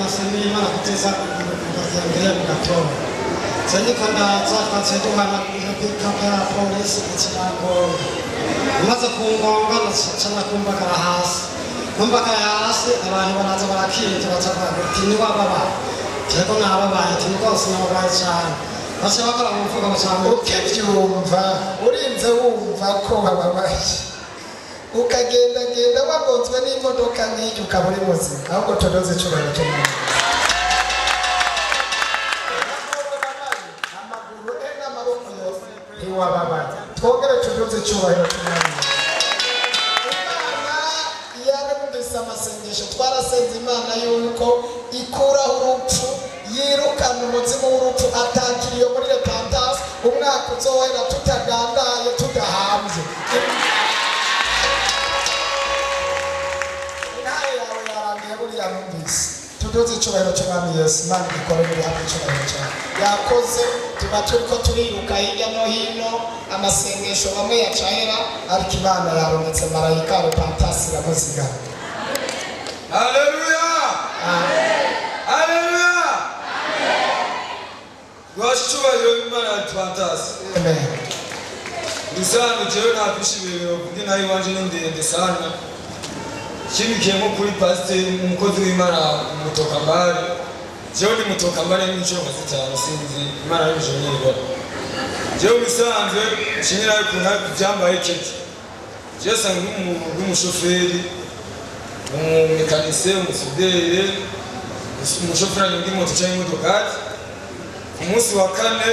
masini mana kuteza kuziangalia mkatoa. Sasa kanda zaka zetuha na kupika polisi kichako. Maza kuonga na sana kumba karahasi. Kumba karahasi abantu banaza barakinje bataka gutiniwa baba. Cyeko na baba yatinko sinaba cyane. Base bakora umufuka basanga ukibyumva urinze wumva ko bababaye. Ukagenda wagonzwe n'imodoka nk'icyo ukaburi muzika ahubwo todoze cyubahiro cy'Imana. Amaguru n'amaboko yose ntiwababaye. Twongere todoze cyubahiro cy'Imana. Imana yarabudisa amasengesho twarasenze Imana yuko ikuraho urupfu yirukana umuzimu w'urupfu atakiriye muri repentance umwaka uzohera tutagandaye tudahambye. Tudoze cyubahiro cy'Umwami Yesu Imana ikore muri hafi cyubahiro cyane yakoze tuba turiko turiruka hirya no hino amasengesho bamwe yacahera ariko Imana yarondetse marayika repentance iramuzigama. Haleluya amen haleluya gwashubahiro Imana repentance amen. Bisano jewe nafishibiro kugina iwanje n'indende sana kimikemo kuri pasteur umukozi w'Imana mutokambari jewe ni mutokambari n'icyo mazitano sinzi Imana y'ijoro n'ibara jewe bisanzwe kinyira ku ntabi byambaye keke jewe sanga umushoferi umumekanisye umusudere umushoferi ndi moto cyangwa imodokati ku munsi wa kane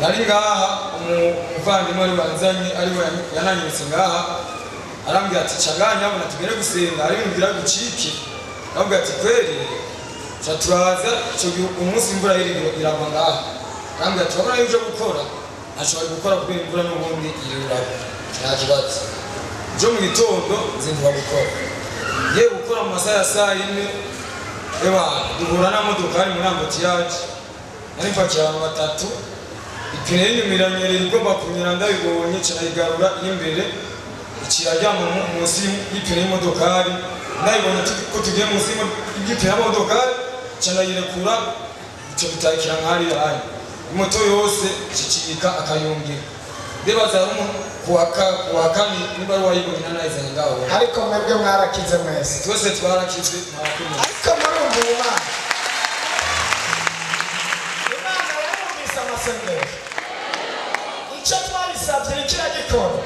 nari ngaha umuvandimwe ari banzanye ari yananyitse ngaha arambwira ati caganya abona tugere gusenga ari bimbira gucike arambwira ati kweri cyaturaza cyo umunsi imvura iragwa ngaha arambwira ati urabona ibyo gukora ashobora gukora kubera imvura n'ubundi irura nta kibazo byo mu gitondo nzindwa gukora yewe gukora mu masaha ya saa yine eba duhura na modokari muri ambutiyaje nari mpakiye abantu batatu ipine y'inyumiranye rigomba kunyura ndabibonye canayigarura imbere ikirajyamo munsi y'ipine y'imodokari ndabibonye ko tugiye munsi y'ipine y'imodokari canayirekura icyo bitakira nk'ari yayo imoto yose kikika akayungira ndibaza kuwakani niba wayibonye nanayizanye ngaho ariko mwebwe mwarakize mwese twese twarakize mwarakize ariko murumva Imana yarumvise amasengesho icyo twabisabye kiragikora.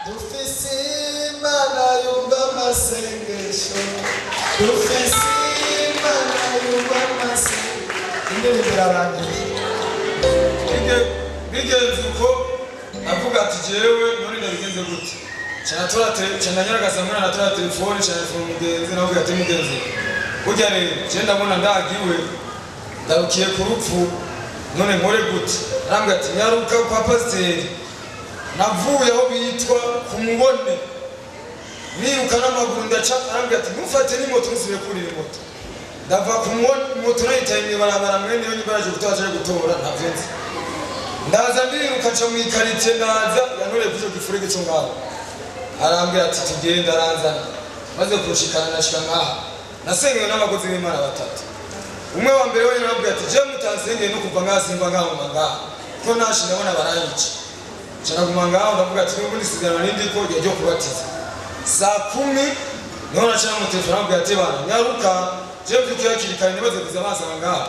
Dufise Imana yumva amasengesho dufise Imana yumva amasengesho indirimbo irarangiye bigenze uko avuga ati jewe none ndabigenze gute cyananyaragaza mwana natora telefone cyane mugenzi navuga ati mugenzi burya rero je ndabona ndagiwe ndarukiye ku rupfu none nkore gute arambwira ati nyaruka kwa pasiteri navuye aho bitwa kumubone niruka n'amaguru ndaca arambwira ati mufate n'imoto musubire kuri moto ndava ku moto nayitaye barabara mwene yo nibaraje gutaje gutora ntavenze ndaza ndiruka ca mu ikarite ndaza yanore kujo gifurege cyo ngaho arambwira ati tugenda aranzana maze kurushikana nashika ngaha nasengewe n'abakozi b'Imana batatu umwe wa mbere wenyine arambwira ati je mutansengeye no kuva ngaha simva ngaho ngaha ko nashi ndabona baranyica cyana kumanga ndavuga ati ubu nisigana n'indi ko ryo kubatiza saa 10 niho nacana mu telefone arambwira ati bana nyaruka je mvukiye akirikanye nibaze kuza basanga ngaha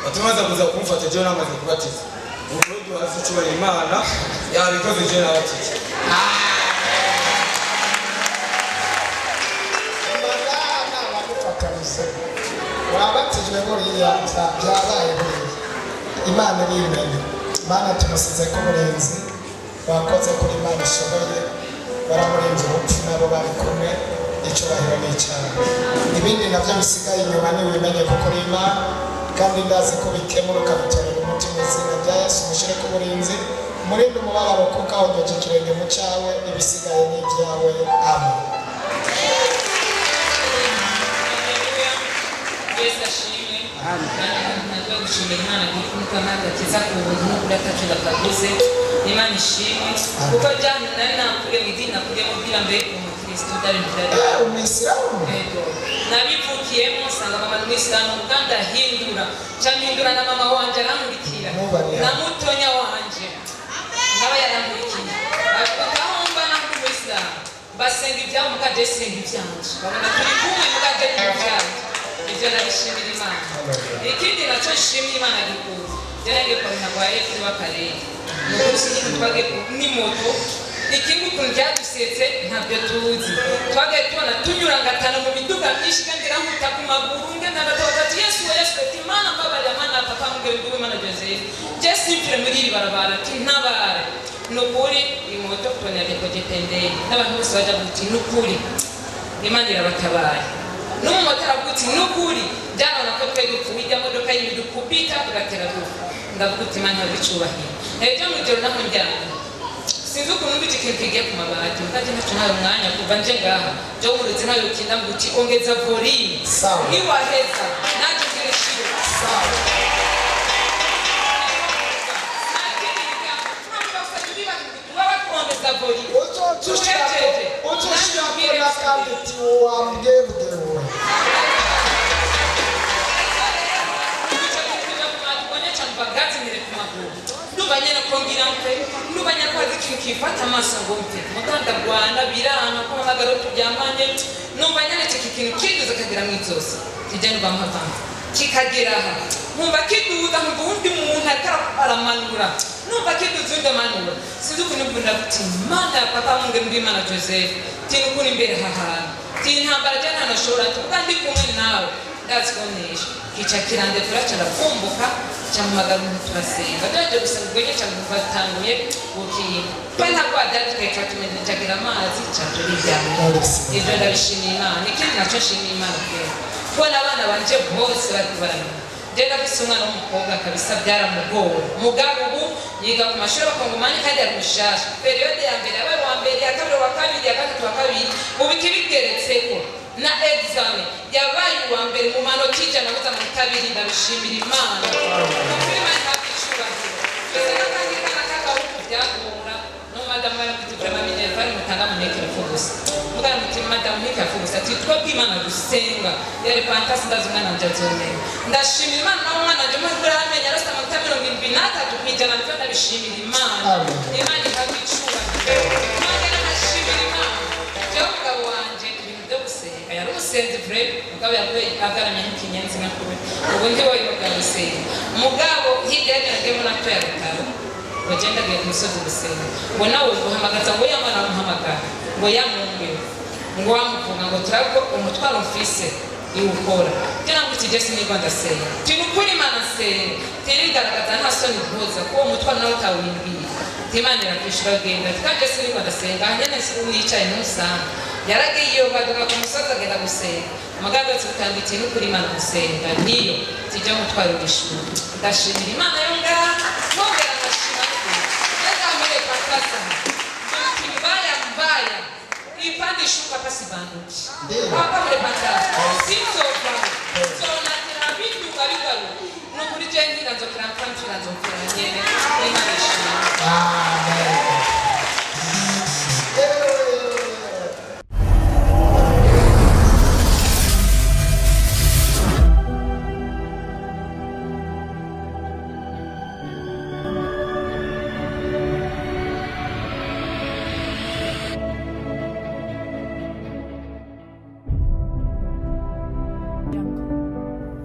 batumaza kuza kumfata je namaze kubatiza ubundi wazi cyo Imana yabikoze je nabatiza wabatijwe buriya byabaye Imana iri imbere. Imana tumusize ku burenzi wakoze kuri Imana ishoboye baramurenze urupfu nabo bari kumwe icyubahiro n'icyaha ibindi nabyo bisigaye inyuma niwimenye ko kuri Imana kandi ndazi ko bikemuruka bitorera umutima izina rya Yesu mushyire ku burinzi murinde umubabaro kuko aho ndoje ikirenge mu cyawe ibisigaye n'ibyawe amen. Yesu ashimwe amen. Ntabwo gushimira Imana kuko Imana agakiza ku buntu n'uburyo atacyo bakaguze Imana ishimwe kuko jyanye nari nakuriye mu idini nakuriye mu bwira mbe umukristo utari mutari umuyisilamu nabivukiyemo usanga mama ni umuyisilamu kandi ahindura mpindura na mama wanje arankurikira na mutonya wanje nawe yarankurikiye aho mba nabwo umuyisilamu basenga ibyabo mukaje senga ibyanje babona turi kumwe mukaje ibyanje ibyo ndabishimira Imana ikindi nacyo nshimira Imana gikuru byarangiye kwa ntabwo yaretse bakarere nuko sinzi twage ni moto ikintu ukuntu byadusetse ntabyo tuzi twagaye tubona tunyurangatana mu miduga myinshi kandi irankuta ku maguru ngenda ndatoza ati Yesu ati Imana mbabarira Mana papa mbwira ndi Imana Joseph je simple muri iri barabara ati ntabara nukuri imoto tubona yako gitendeye n'abantu bose baje guti nukuri Imana irabatabaye n'umumoto aravuga nukuri byabona ko twe dupfuye imodoka y'imidukubita tugatera dupfa ndavuga ati Imana yabicubahira ejo mu gihe naho njyana sinzi ukuntu mbitikiye kigiye ku mabati kandi ntacyo ntayo mwanya kuva nje ngaha byo muretse nayo kinda mbuti ongeza volume ni waheza naje ngirishiro sawa nubanyana kongira mpe nubanyana kwazi kifata amaso ngo mpe muganda Rwanda birana ko amagaro tubyamanye nubanyana ikintu kiduza kagira mwizose kijyana bamuhavanga kikagera aha nkumva kiduza mu bundi muntu aramanura numva kiduza ndamanura sinzi ukuntu mbunda kuti Mana papa munge ndi Imana Joseph tinu kuri imbere haha tintambara jana nashobora tukandi kumwe nawe that's gonish kicha kirande turacara kumbuka cyamagara turasenga ndaje gusenga gwenye cyangwa batanguye ukiye bana kwa dati keka tumenye cyagira amazi cyaturi byamo ibyo ndabishimiye Imana ikindi nacyo nshimiye Imana ko abana banje bose bari Jenda bisumwana w'umukobwa kabisa byaramugora mugabo ubu yiga ku mashuri bakongomani kandi ari mushasha periode ya mbere abaye wa mbere ya kabiri wa kabiri ya gatatu wa kabiri ubu kibigeretseko na examen yabaye wa mbere mu manota ijana gusa mu kabiri ndabishimira Imana kuri mani hafi cyubahiro bese kandi kanaka uko byagora no madam baramutuje Minerva ari mutanga munekera fugusa mugana mutima madam nika fugusa ati twebwe Imana gusenga yari fantastic ndazumana njazome ndashimira Imana nawe mwana je mu kuramenya rasta mu 73 kwijana ndabishimira Imana Imana ikabicuba Imana ndashimira Imana je umugabo wanje ibintu byo gusenga yari usenze vrai mugabo yavuye agaramye n'ikinyenzi nakuri ubu ndi wowe mugasenga mugabo hirya yaje mu nato ya rutaro wagenda giye kumusozi gusenga ngo nawe guhamagaza ngo yamana muhamagara ngo yamunge ngo wamuvuga ngo turako umutwaro mfise iwukora cyangwa ngo kigese ni Rwanda senga tinukuri Imana senga tirigaragaza nta soni mpuza ko umutwaro nawe utawimbiye Imana irakishura genda tukagese ni Rwanda senga nyene nicaye nusanga yaragiye iyo baduka ku musozi agenda gusenga amaganda tukanditse n'ukuri Imana gusenga niyo tijya mutwaro w'ishuri ndashimira Imana yo ngaha nongera ndashima ndamure pakasa mbaya mbaya ipande shuka pasibanduki hapa mle pakasa sio